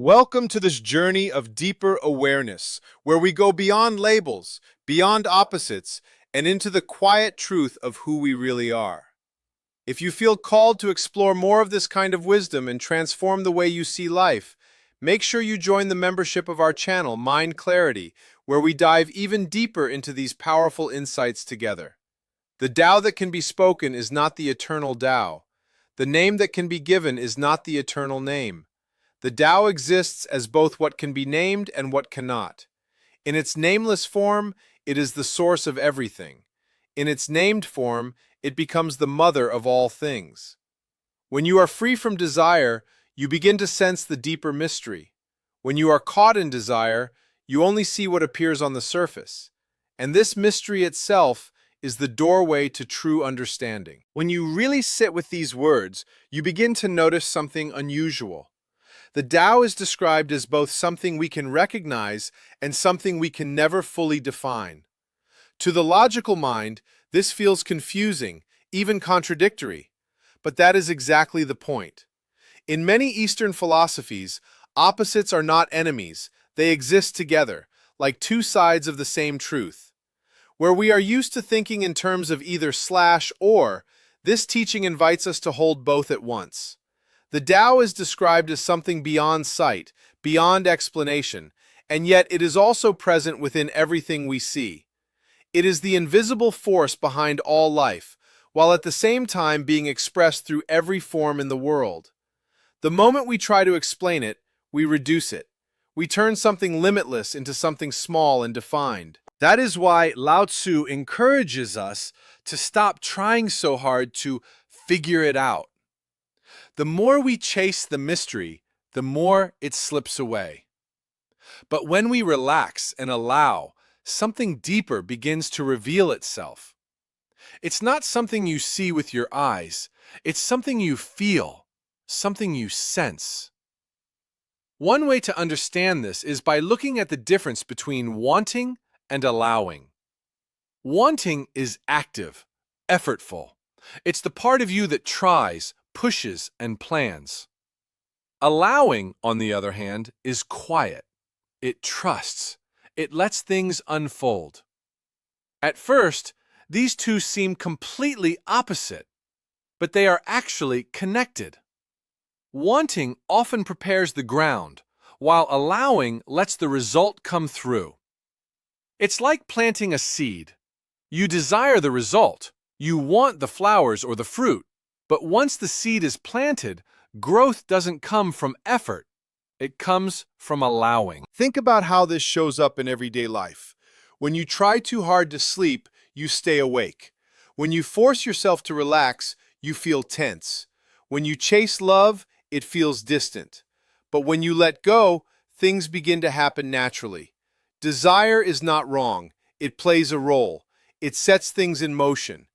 Welcome to this journey of deeper awareness, where we go beyond labels, beyond opposites, and into the quiet truth of who we really are. If you feel called to explore more of this kind of wisdom and transform the way you see life, make sure you join the membership of our channel, Mind Clarity, where we dive even deeper into these powerful insights together. The Tao that can be spoken is not the eternal Tao. The name that can be given is not the eternal name. The Tao exists as both what can be named and what cannot. In its nameless form, it is the source of everything. In its named form, it becomes the mother of all things. When you are free from desire, you begin to sense the deeper mystery. When you are caught in desire, you only see what appears on the surface. And this mystery itself is the doorway to true understanding. When you really sit with these words, you begin to notice something unusual. The Tao is described as both something we can recognize and something we can never fully define. To the logical mind, this feels confusing, even contradictory. But that is exactly the point. In many Eastern philosophies, opposites are not enemies, they exist together, like two sides of the same truth. Where we are used to thinking in terms of either slash or, this teaching invites us to hold both at once. The Tao is described as something beyond sight, beyond explanation, and yet it is also present within everything we see. It is the invisible force behind all life, while at the same time being expressed through every form in the world. The moment we try to explain it, we reduce it. We turn something limitless into something small and defined. That is why Lao Tzu encourages us to stop trying so hard to figure it out. The more we chase the mystery, the more it slips away. But when we relax and allow, something deeper begins to reveal itself. It's not something you see with your eyes, it's something you feel, something you sense. One way to understand this is by looking at the difference between wanting and allowing. Wanting is active, effortful. It's the part of you that tries, pushes, and plans. Allowing, on the other hand, is quiet. It trusts. It lets things unfold. At first, these two seem completely opposite, but they are actually connected. Wanting often prepares the ground, while allowing lets the result come through. It's like planting a seed. You desire the result. You want the flowers or the fruit. But once the seed is planted, growth doesn't come from effort. It comes from allowing. Think about how this shows up in everyday life. When you try too hard to sleep, you stay awake. When you force yourself to relax, you feel tense. When you chase love, it feels distant. But when you let go, things begin to happen naturally. Desire is not wrong. It plays a role. It sets things in motion.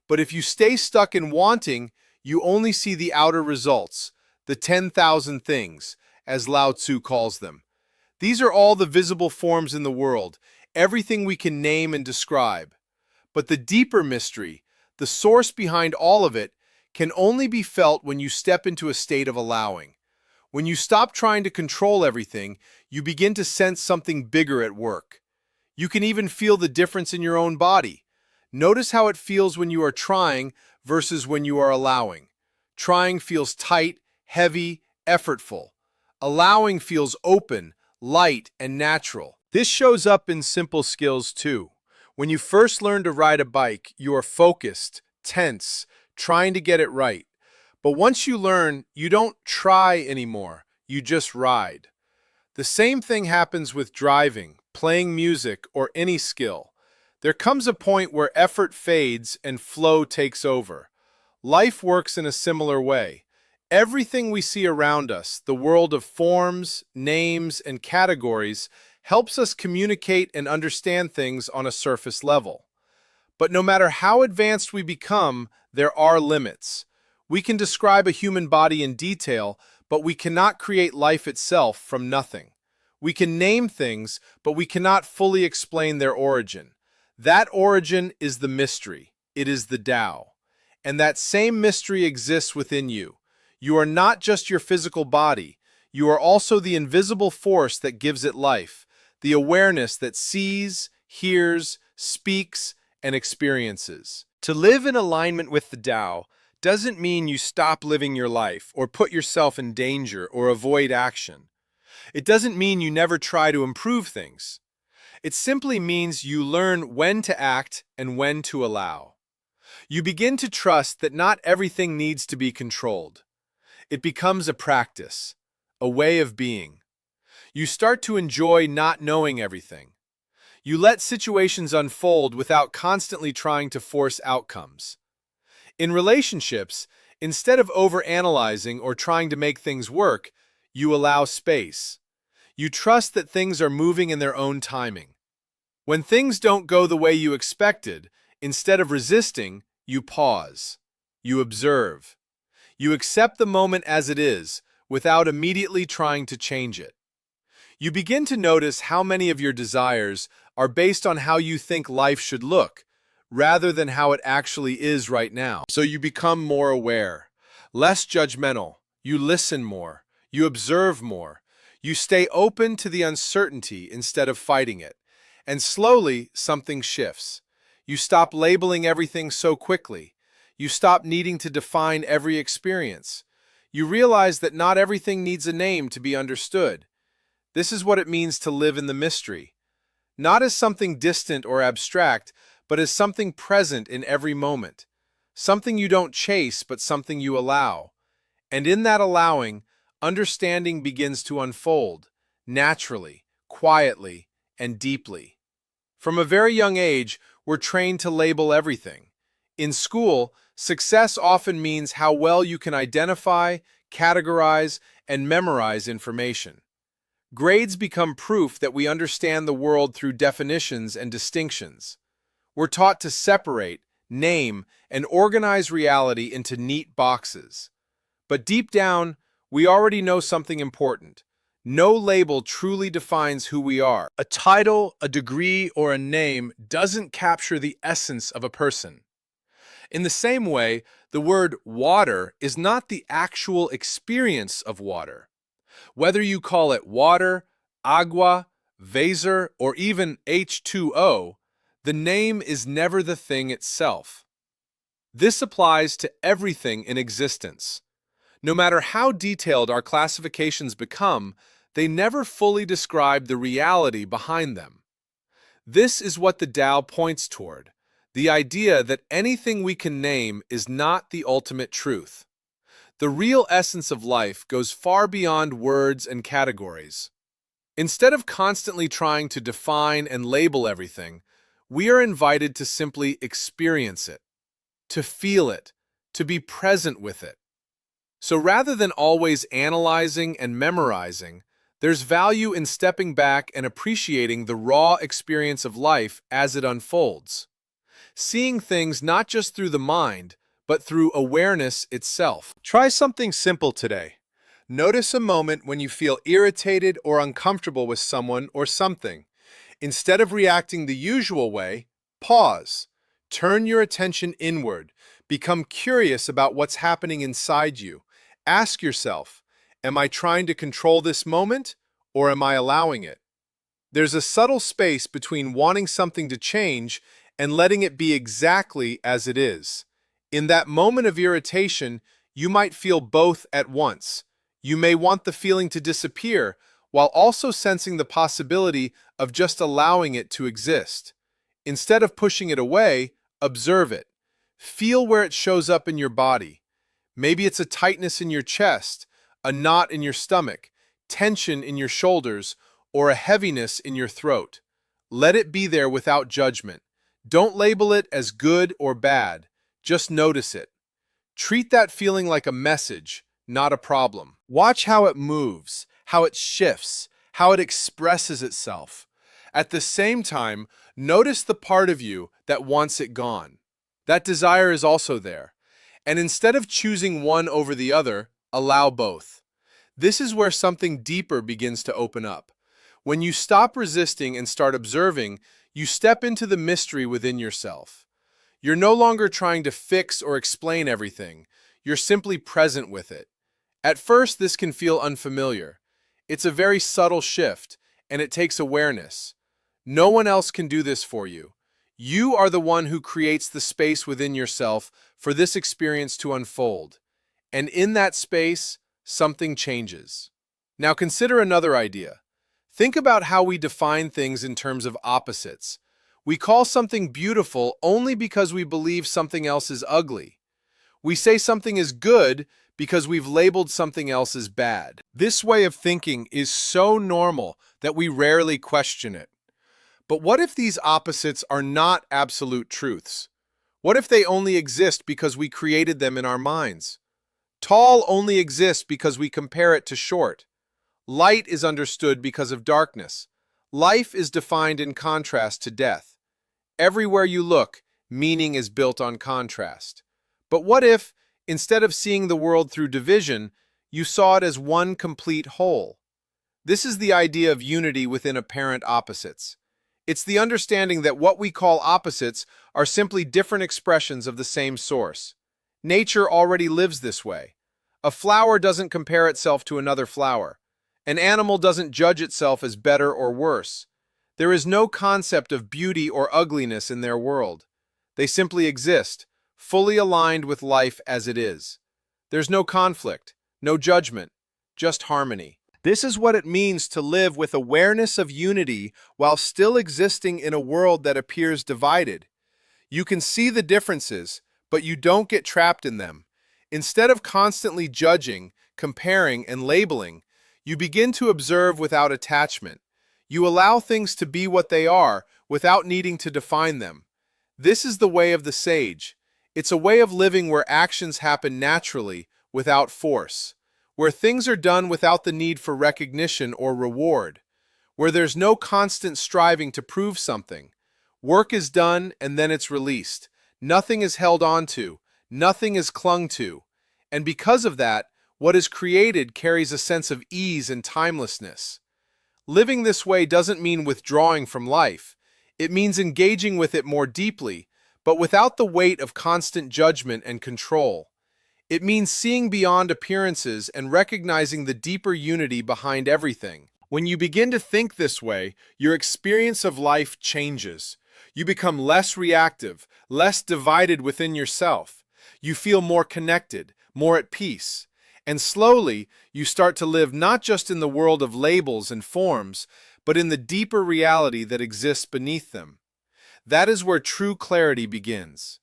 But if you stay stuck in wanting, you only see the outer results, the 10,000 things, as Lao Tzu calls them. These are all the visible forms in the world, everything we can name and describe. But the deeper mystery, the source behind all of it, can only be felt when you step into a state of allowing. When you stop trying to control everything, you begin to sense something bigger at work. You can even feel the difference in your own body. Notice how it feels when you are trying versus when you are allowing. Trying feels tight, heavy, effortful. Allowing feels open, light, and natural. This shows up in simple skills too. When you first learn to ride a bike, you are focused, tense, trying to get it right. But once you learn, you don't try anymore. You just ride. The same thing happens with driving, playing music, or any skill. There comes a point where effort fades and flow takes over. Life works in a similar way. Everything we see around us, the world of forms, names, and categories, helps us communicate and understand things on a surface level. But no matter how advanced we become, there are limits. We can describe a human body in detail, but we cannot create life itself from nothing. We can name things, but we cannot fully explain their origin. That origin is the mystery. It is the Tao. And that same mystery exists within you. You are not just your physical body. You are also the invisible force that gives it life, the awareness that sees, hears, speaks, and experiences. To live in alignment with the Tao doesn't mean you stop living your life or put yourself in danger or avoid action. It doesn't mean you never try to improve things. It simply means you learn when to act and when to allow. You begin to trust that not everything needs to be controlled. It becomes a practice, a way of being. You start to enjoy not knowing everything. You let situations unfold without constantly trying to force outcomes. In relationships, instead of overanalyzing or trying to make things work, you allow space. You trust that things are moving in their own timing. When things don't go the way you expected, instead of resisting, you pause. You observe. You accept the moment as it is, without immediately trying to change it. You begin to notice how many of your desires are based on how you think life should look, rather than how it actually is right now. So you become more aware, less judgmental, you listen more, you observe more, you stay open to the uncertainty instead of fighting it. And slowly, something shifts. You stop labeling everything so quickly. You stop needing to define every experience. You realize that not everything needs a name to be understood. This is what it means to live in the mystery. Not as something distant or abstract, but as something present in every moment. Something you don't chase, but something you allow. And in that allowing, understanding begins to unfold, naturally, quietly, and deeply. From a very young age, we're trained to label everything. In school, success often means how well you can identify, categorize, and memorize information. Grades become proof that we understand the world through definitions and distinctions. We're taught to separate, name, and organize reality into neat boxes. But deep down, we already know something important. No label truly defines who we are. A title, a degree, or a name doesn't capture the essence of a person. In the same way, the word water is not the actual experience of water. Whether you call it water, agua, vapor, or even H2O, the name is never the thing itself. This applies to everything in existence. No matter how detailed our classifications become, they never fully describe the reality behind them. This is what the Tao points toward, the idea that anything we can name is not the ultimate truth. The real essence of life goes far beyond words and categories. Instead of constantly trying to define and label everything, we are invited to simply experience it, to feel it, to be present with it. So rather than always analyzing and memorizing, there's value in stepping back and appreciating the raw experience of life as it unfolds. Seeing things not just through the mind, but through awareness itself. Try something simple today. Notice a moment when you feel irritated or uncomfortable with someone or something. Instead of reacting the usual way, pause. Turn your attention inward. Become curious about what's happening inside you. Ask yourself, am I trying to control this moment, or am I allowing it? There's a subtle space between wanting something to change and letting it be exactly as it is. In that moment of irritation, you might feel both at once. You may want the feeling to disappear, while also sensing the possibility of just allowing it to exist. Instead of pushing it away, observe it. Feel where it shows up in your body. Maybe it's a tightness in your chest, a knot in your stomach, tension in your shoulders, or a heaviness in your throat. Let it be there without judgment. Don't label it as good or bad. Just notice it. Treat that feeling like a message, not a problem. Watch how it moves, how it shifts, how it expresses itself. At the same time, notice the part of you that wants it gone. That desire is also there. And instead of choosing one over the other, allow both. This is where something deeper begins to open up. When you stop resisting and start observing, you step into the mystery within yourself. You're no longer trying to fix or explain everything. You're simply present with it. At first, this can feel unfamiliar. It's a very subtle shift, and it takes awareness. No one else can do this for you. You are the one who creates the space within yourself for this experience to unfold. And in that space, something changes. Now consider another idea. Think about how we define things in terms of opposites. We call something beautiful only because we believe something else is ugly. We say something is good because we've labeled something else as bad. This way of thinking is so normal that we rarely question it. But what if these opposites are not absolute truths? What if they only exist because we created them in our minds? Tall only exists because we compare it to short. Light is understood because of darkness. Life is defined in contrast to death. Everywhere you look, meaning is built on contrast. But what if, instead of seeing the world through division, you saw it as one complete whole? This is the idea of unity within apparent opposites. It's the understanding that what we call opposites are simply different expressions of the same source. Nature already lives this way. A flower doesn't compare itself to another flower. An animal doesn't judge itself as better or worse. There is no concept of beauty or ugliness in their world. They simply exist, fully aligned with life as it is. There's no conflict, no judgment, just harmony. This is what it means to live with awareness of unity while still existing in a world that appears divided. You can see the differences, but you don't get trapped in them. Instead of constantly judging, comparing, and labeling, you begin to observe without attachment. You allow things to be what they are without needing to define them. This is the way of the sage. It's a way of living where actions happen naturally, without force, where things are done without the need for recognition or reward, where there's no constant striving to prove something. Work is done and then it's released. Nothing is held on to, nothing is clung to. And because of that, what is created carries a sense of ease and timelessness. Living this way doesn't mean withdrawing from life. It means engaging with it more deeply, but without the weight of constant judgment and control. It means seeing beyond appearances and recognizing the deeper unity behind everything. When you begin to think this way, your experience of life changes. You become less reactive, less divided within yourself. You feel more connected, more at peace. And slowly, you start to live not just in the world of labels and forms, but in the deeper reality that exists beneath them. That is where true clarity begins.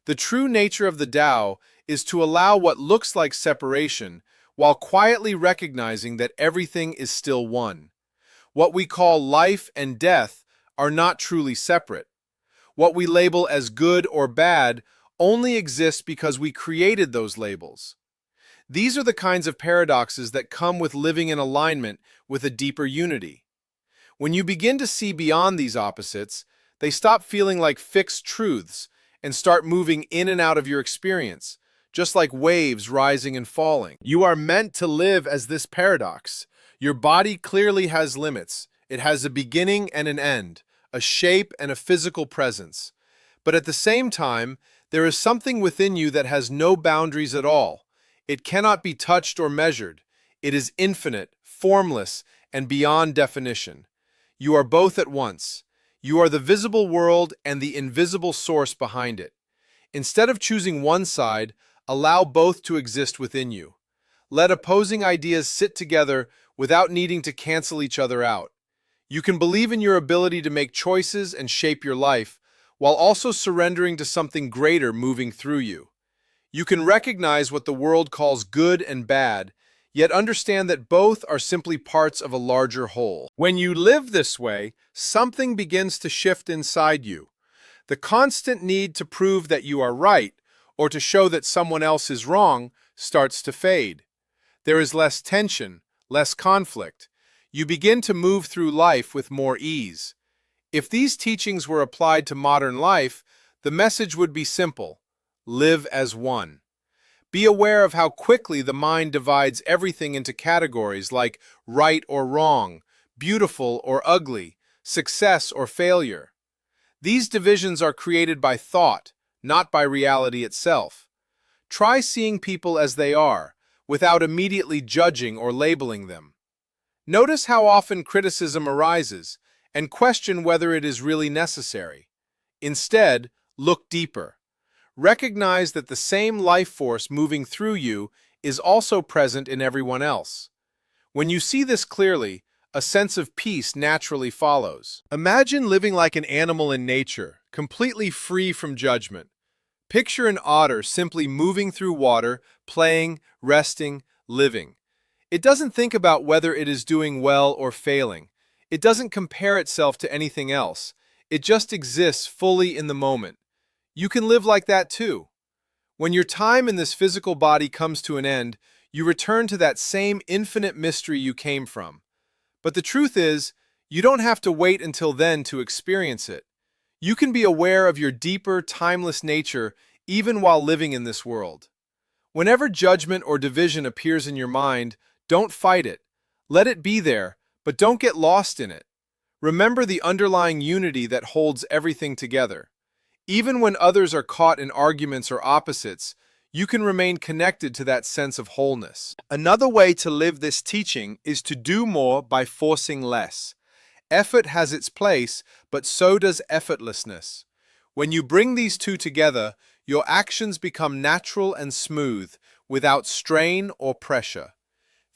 The true nature of the Tao is to allow what looks like separation, while quietly recognizing that everything is still one. What we call life and death are not truly separate. What we label as good or bad only exists because we created those labels. These are the kinds of paradoxes that come with living in alignment with a deeper unity. When you begin to see beyond these opposites, they stop feeling like fixed truths and start moving in and out of your experience, just like waves rising and falling. You are meant to live as this paradox. Your body clearly has limits. It has a beginning and an end, a shape and a physical presence. But at the same time, there is something within you that has no boundaries at all. It cannot be touched or measured. It is infinite, formless, and beyond definition. You are both at once. You are the visible world and the invisible source behind it. Instead of choosing one side, allow both to exist within you. Let opposing ideas sit together without needing to cancel each other out. You can believe in your ability to make choices and shape your life, while also surrendering to something greater moving through you. You can recognize what the world calls good and bad, yet understand that both are simply parts of a larger whole. When you live this way, something begins to shift inside you. The constant need to prove that you are right, or to show that someone else is wrong, starts to fade. There is less tension, less conflict. You begin to move through life with more ease. If these teachings were applied to modern life, the message would be simple: live as one. Be aware of how quickly the mind divides everything into categories like right or wrong, beautiful or ugly, success or failure. These divisions are created by thought, not by reality itself. Try seeing people as they are, without immediately judging or labeling them. Notice how often criticism arises and question whether it is really necessary. Instead, look deeper. Recognize that the same life force moving through you is also present in everyone else. When you see this clearly, a sense of peace naturally follows. Imagine living like an animal in nature, completely free from judgment. Picture an otter simply moving through water, playing, resting, living. It doesn't think about whether it is doing well or failing. It doesn't compare itself to anything else. It just exists fully in the moment. You can live like that too. When your time in this physical body comes to an end, you return to that same infinite mystery you came from. But the truth is, you don't have to wait until then to experience it. You can be aware of your deeper, timeless nature even while living in this world. Whenever judgment or division appears in your mind, don't fight it. Let it be there, but don't get lost in it. Remember the underlying unity that holds everything together. Even when others are caught in arguments or opposites, you can remain connected to that sense of wholeness. Another way to live this teaching is to do more by forcing less. Effort has its place, but so does effortlessness. When you bring these two together, your actions become natural and smooth, without strain or pressure.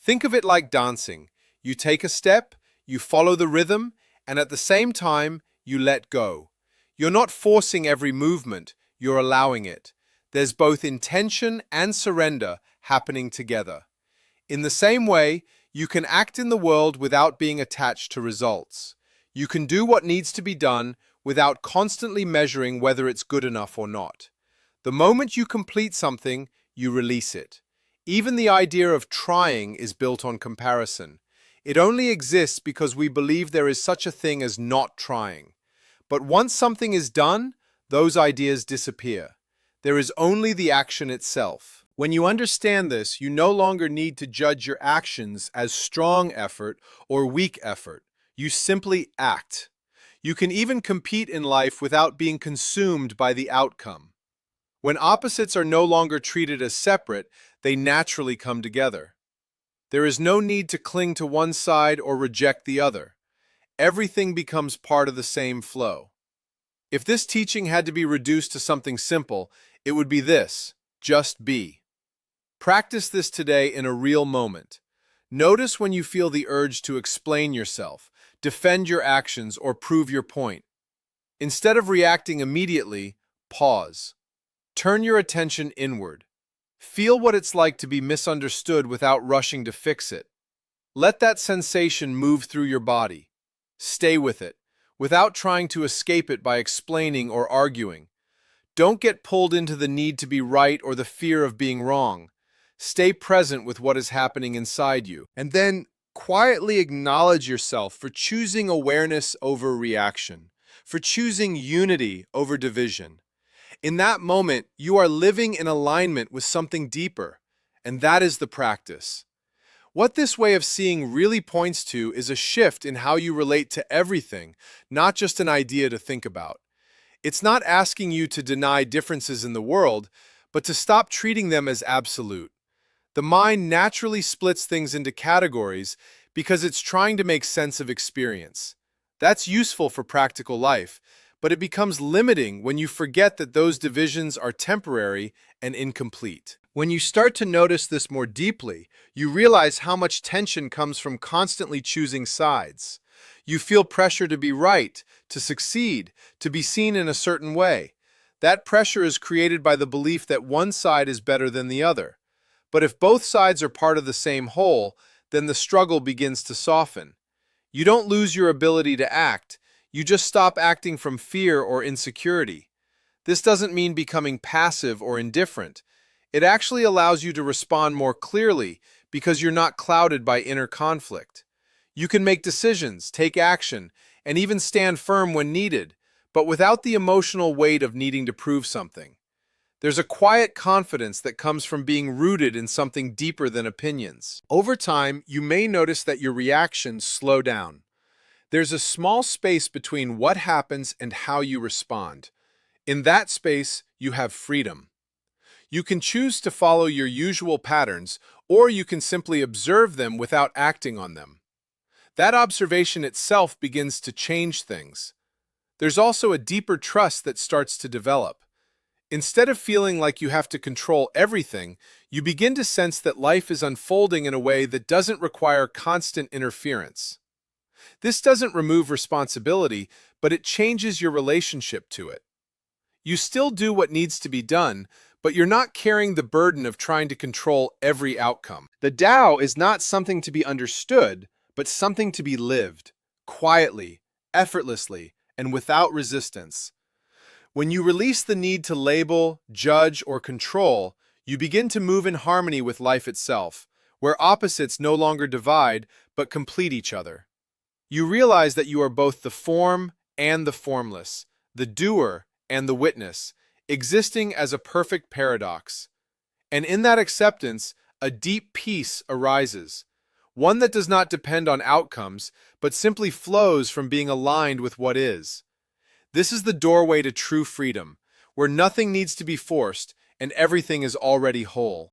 Think of it like dancing. You take a step, you follow the rhythm, and at the same time, you let go. You're not forcing every movement, you're allowing it. There's both intention and surrender happening together. In the same way, you can act in the world without being attached to results. You can do what needs to be done without constantly measuring whether it's good enough or not. The moment you complete something, you release it. Even the idea of trying is built on comparison. It only exists because we believe there is such a thing as not trying. But once something is done, those ideas disappear. There is only the action itself. When you understand this, you no longer need to judge your actions as strong effort or weak effort. You simply act. You can even compete in life without being consumed by the outcome. When opposites are no longer treated as separate, they naturally come together. There is no need to cling to one side or reject the other. Everything becomes part of the same flow. If this teaching had to be reduced to something simple, it would be this: just be. Practice this today in a real moment. Notice when you feel the urge to explain yourself, defend your actions, or prove your point. Instead of reacting immediately, pause. Turn your attention inward. Feel what it's like to be misunderstood without rushing to fix it. Let that sensation move through your body. Stay with it, without trying to escape it by explaining or arguing. Don't get pulled into the need to be right or the fear of being wrong. Stay present with what is happening inside you. And then quietly acknowledge yourself for choosing awareness over reaction, for choosing unity over division. In that moment, you are living in alignment with something deeper, and that is the practice. What this way of seeing really points to is a shift in how you relate to everything, not just an idea to think about. It's not asking you to deny differences in the world, but to stop treating them as absolute. The mind naturally splits things into categories because it's trying to make sense of experience. That's useful for practical life, but it becomes limiting when you forget that those divisions are temporary and incomplete. When you start to notice this more deeply, you realize how much tension comes from constantly choosing sides. You feel pressure to be right, to succeed, to be seen in a certain way. That pressure is created by the belief that one side is better than the other. But if both sides are part of the same whole, then the struggle begins to soften. You don't lose your ability to act, you just stop acting from fear or insecurity. This doesn't mean becoming passive or indifferent. It actually allows you to respond more clearly because you're not clouded by inner conflict. You can make decisions, take action, and even stand firm when needed, but without the emotional weight of needing to prove something. There's a quiet confidence that comes from being rooted in something deeper than opinions. Over time, you may notice that your reactions slow down. There's a small space between what happens and how you respond. In that space, you have freedom. You can choose to follow your usual patterns, or you can simply observe them without acting on them. That observation itself begins to change things. There's also a deeper trust that starts to develop. Instead of feeling like you have to control everything, you begin to sense that life is unfolding in a way that doesn't require constant interference. This doesn't remove responsibility, but it changes your relationship to it. You still do what needs to be done, but you're not carrying the burden of trying to control every outcome. The Tao is not something to be understood, but something to be lived, quietly, effortlessly, and without resistance. When you release the need to label, judge, or control, you begin to move in harmony with life itself, where opposites no longer divide, but complete each other. You realize that you are both the form and the formless, the doer and the witness, existing as a perfect paradox. And in that acceptance, a deep peace arises, one that does not depend on outcomes, but simply flows from being aligned with what is. This is the doorway to true freedom, where nothing needs to be forced and everything is already whole.